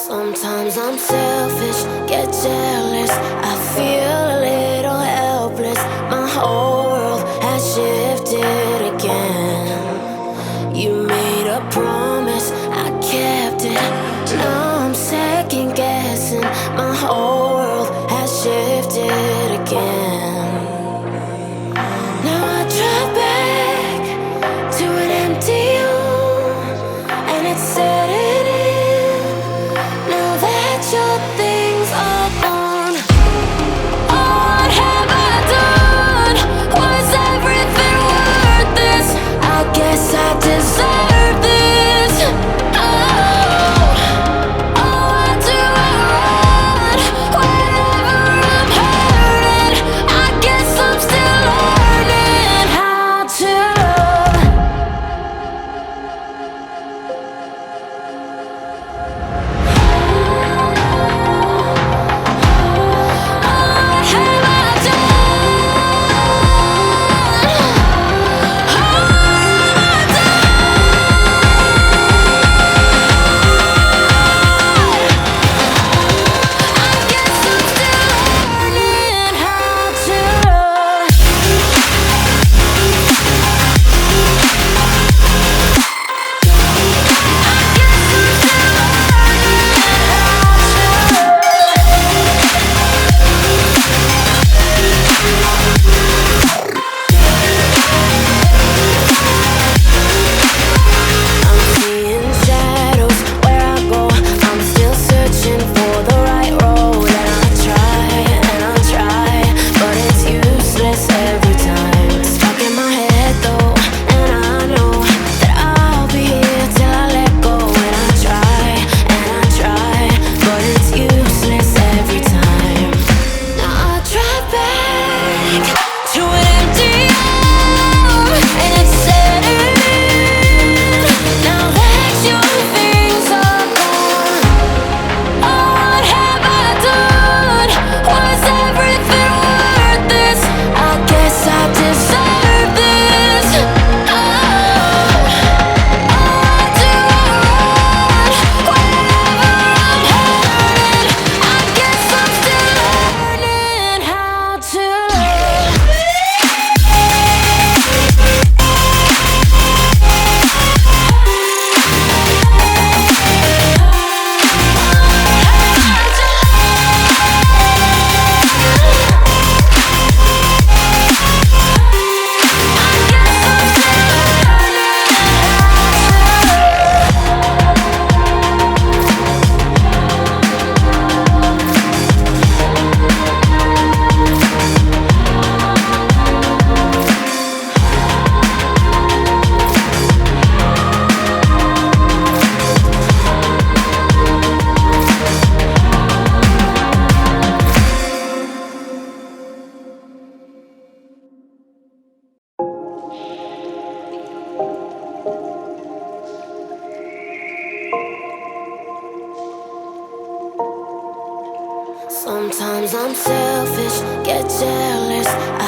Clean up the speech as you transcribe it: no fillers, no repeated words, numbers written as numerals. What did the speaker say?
Sometimes I'm selfish, get jealous, I feel a little helpless. My whole world has shifted again. You made a promise, I kept it. Now I'm second guessing. My whole world has shifted again. Now I drive back to an empty home, and it's setting in. Now that your things are gone, what have I done? Was everything worth this? I guess I deserve this. Why do I run whenever I'm hurting? I guess I'm still learning how to love. What have I done? I guess I'm still learning how to love. I'm seeing shadows where I go. I'm still searching for the right road, and I try, but it's useless every time. Stuck in my head though, and I know that I'll be here till I let go. And I try, but it's useless every time. Now I drive back to an empty home, and it's setting in. Now that your things are gone, what have I done? Was everything worth this? I guess I deserve this. Why do I run whenever I'm hurting? I guess I'm still learning how to love. Sometimes I'm selfish, get jealous, I